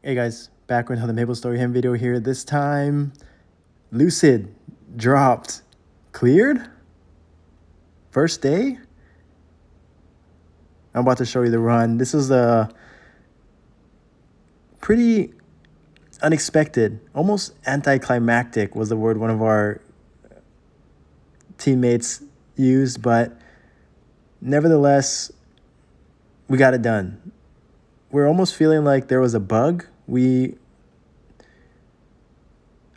Hey guys, back with another Maplestory Hem video here. This time, LUCID dropped. Cleared? First day? I'm about to show you the run. This is a pretty unexpected, almost anticlimactic was the word one of our teammates used, but nevertheless, we got it done. We're almost feeling like there was a bug.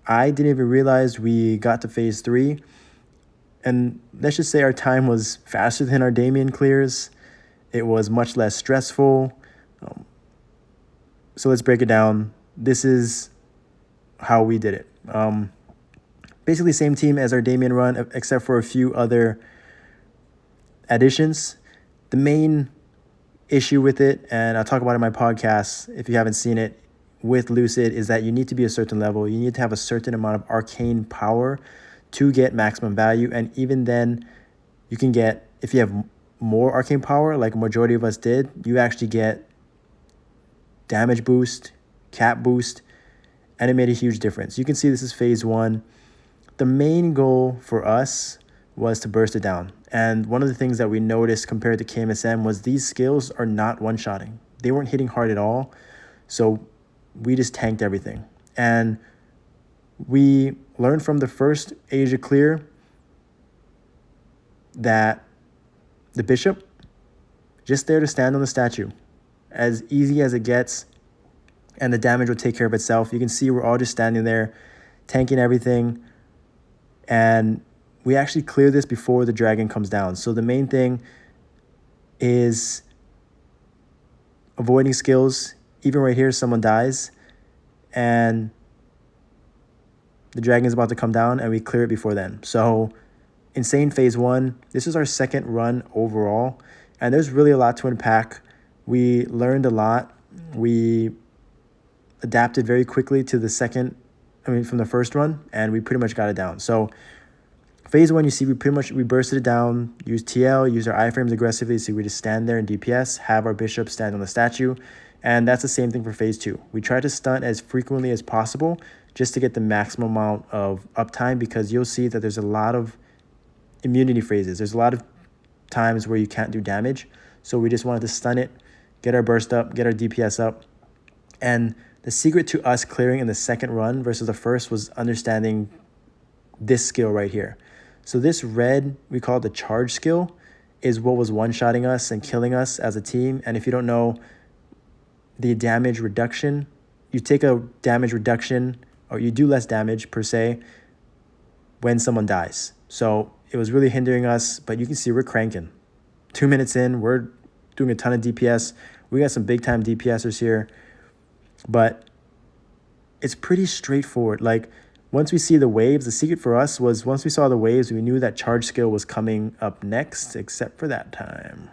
I didn't even realize we got to phase 3. And let's just say our time was faster than our Damien clears. It was much less stressful. So let's break it down. This is how we did it. Basically same team as our Damien run, except for a few other additions. The main issue with it, and I'll talk about it in my podcast if you haven't seen it, with Lucid, is that you need to be a certain level. You need to have a certain amount of arcane power to get maximum value. And even then, you can get, if you have more arcane power, like a majority of us did, you actually get damage boost, cap boost, and it made a huge difference. You can see this is phase 1. The main goal for us was to burst it down. And one of the things that we noticed compared to KMSM was these skills are not one-shotting. They weren't hitting hard at all. So we just tanked everything. And we learned from the first Asia clear that the bishop, just there to stand on the statue, as easy as it gets, and the damage will take care of itself. You can see we're all just standing there, tanking everything, and we actually clear this before the dragon comes down. So the main thing is avoiding skills. Even right here, someone dies, and the dragon is about to come down, and we clear it before then. So insane phase 1. This is our second run overall, and there's really a lot to unpack. We learned a lot. We adapted very quickly to from the first run, and we pretty much got it down. So phase 1, you see we bursted it down, used TL, used our iframes aggressively, so we just stand there in DPS, have our bishop stand on the statue, and that's the same thing for phase 2. We try to stunt as frequently as possible just to get the maximum amount of uptime, because you'll see that there's a lot of immunity phases. There's a lot of times where you can't do damage, so we just wanted to stun it, get our burst up, get our DPS up, and the secret to us clearing in the second run versus the first was understanding this skill right here. So this red, we call it the charge skill, is what was one-shotting us and killing us as a team. And if you don't know the damage reduction, you take a damage reduction, or you do less damage per se when someone dies. So it was really hindering us, but you can see we're cranking. 2 minutes in, we're doing a ton of DPS. We got some big-time DPSers here, but it's pretty straightforward. Like, once we see the waves, the secret for us was once we saw the waves, we knew that charge skill was coming up next, except for that time.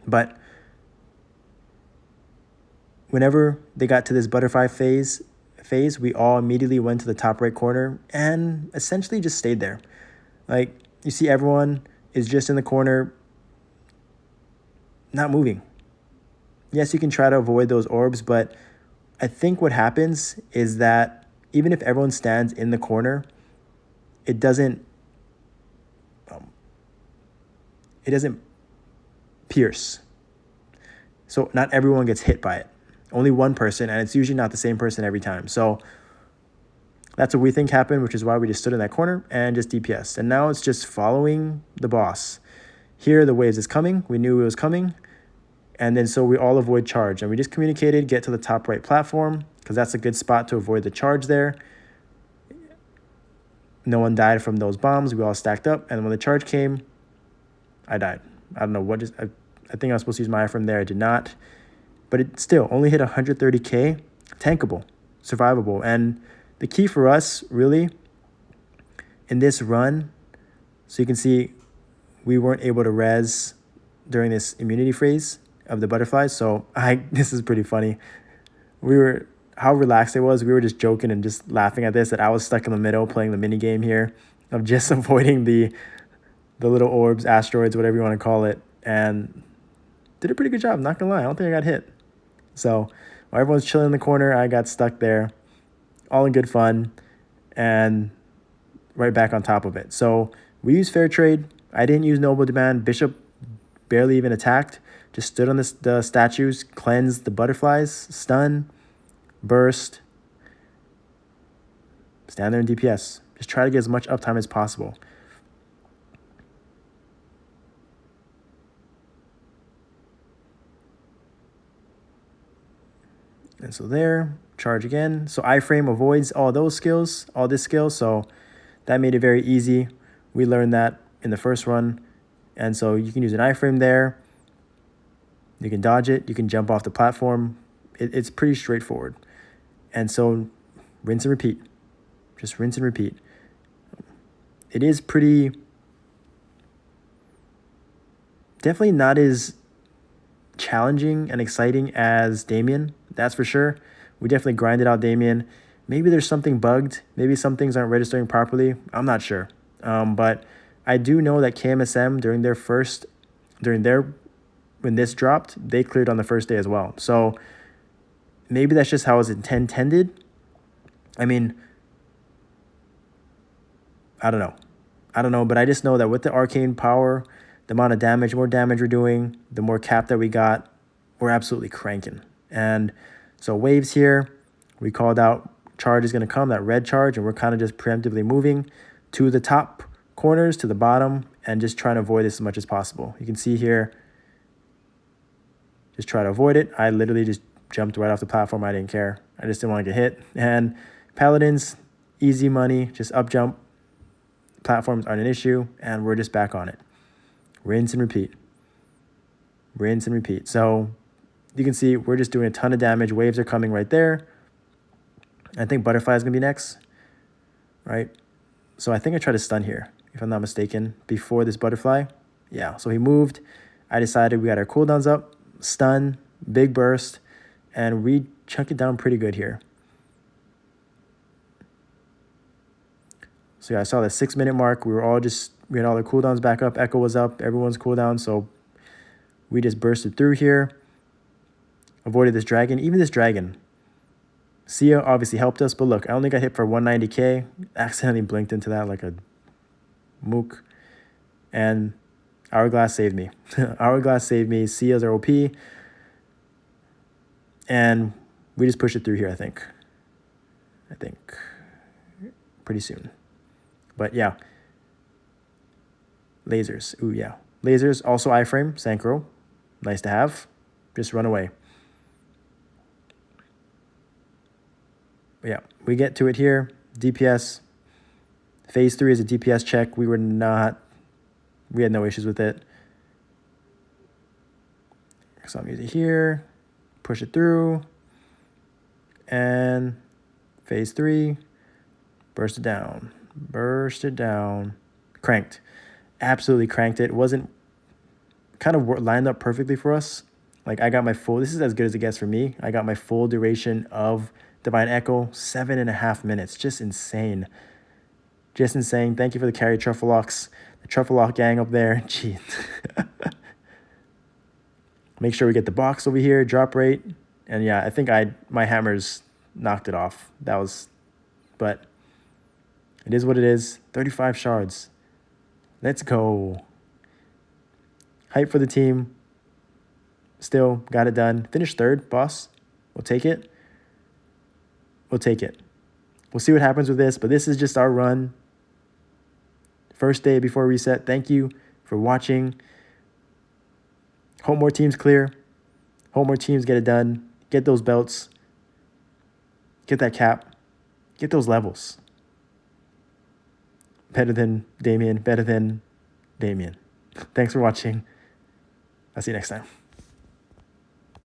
But whenever they got to this butterfly phase, we all immediately went to the top right corner and essentially just stayed there. Like, you see everyone is just in the corner, not moving. Yes, you can try to avoid those orbs, but I think what happens is that even if everyone stands in the corner, it doesn't pierce. So not everyone gets hit by it. Only one person, and it's usually not the same person every time. So that's what we think happened, which is why we just stood in that corner and just DPS. And now it's just following the boss. Here, the waves is coming. We knew it was coming. And then so we all avoid charge. And we just communicated, get to the top right platform, because that's a good spot to avoid the charge there. No one died from those bombs. We all stacked up. And when the charge came, I died. I don't know what just... I think I was supposed to use my iframe there. I did not. But it still only hit 130k. Tankable. Survivable. And the key for us, really, in this run, so you can see we weren't able to res during this immunity phase of the butterflies. So this is pretty funny. How relaxed it was. We were just joking and just laughing at this, that I was stuck in the middle playing the mini game here of just avoiding the little orbs, asteroids, whatever you want to call it, and did a pretty good job. Not gonna lie, I don't think I got hit. So While everyone's chilling in the corner, I got stuck there, all in good fun, and right back on top of it. So we used fair trade. I didn't use noble demand. Bishop barely even attacked. Just stood on the statues, cleansed the butterflies, stun, burst, stand there in DPS. Just try to get as much uptime as possible. And so there, charge again. So iframe avoids all those skills, all this skill. So that made it very easy. We learned that in the first run. And so you can use an iframe there. You can dodge it. You can jump off the platform. It's pretty straightforward. And so rinse and repeat. Just rinse and repeat. It is pretty... definitely not as challenging and exciting as Damien. That's for sure. We definitely grinded out Damien. Maybe there's something bugged. Maybe some things aren't registering properly. I'm not sure. But I do know that KMSM when this dropped, they cleared on the first day as well. So maybe that's just how it was intended. I mean, I don't know, but I just know that with the arcane power, the amount of damage, more damage we're doing, the more cap that we got, we're absolutely cranking. And so waves here, we called out charge is going to come, that red charge, and we're kind of just preemptively moving to the top corners, to the bottom, and just trying to avoid this as much as possible. You can see here, just try to avoid it. I literally just jumped right off the platform. I didn't care. I just didn't want to get hit. And Paladins, easy money, just up jump. Platforms aren't an issue, and we're just back on it. Rinse and repeat. Rinse and repeat. So you can see we're just doing a ton of damage. Waves are coming right there. I think Butterfly is going to be next, right? So I think I tried to stun here, if I'm not mistaken, before this Butterfly. Yeah, so he moved. I decided we got our cooldowns up, stun, big burst, and we chunk it down pretty good here. So yeah, I saw the 6 minute mark. We had all the cooldowns back up. Echo was up. Everyone's cooldown. So we just bursted through here. Avoided this dragon. Even this dragon. Sia obviously helped us. But look, I only got hit for 190k. Accidentally blinked into that like a mook. And Hourglass saved me. Hourglass saved me. Sia's are OP. And we just push it through here, I think. Pretty soon. But yeah. Lasers. Ooh, yeah. Lasers. Also iframe. Synchro. Nice to have. Just run away. But yeah. We get to it here. DPS. Phase 3 is a DPS check. We had no issues with it. So I'm using it here. Push it through. And phase 3. Burst it down. Burst it down. Cranked. Absolutely cranked it. Wasn't kind of lined up perfectly for us. Like I got my full, this is as good as it gets for me. I got my full duration of Divine Echo, 7.5 minutes. Just insane. Just insane. Thank you for the carry, Trufflocks. The Trufflock gang up there. Gee. Make sure we get the box over here, drop rate. And yeah, I think my hammers knocked it off. But it is what it is. 35 shards. Let's go. Hype for the team. Still got it done. Finished third, boss. We'll take it. We'll take it. We'll see what happens with this, but this is just our run. First day before reset. Thank you for watching. Hope more teams clear. Hope more teams get it done. Get those belts. Get that cap. Get those levels. Better than Damien. Better than Damien. Thanks for watching. I'll see you next time.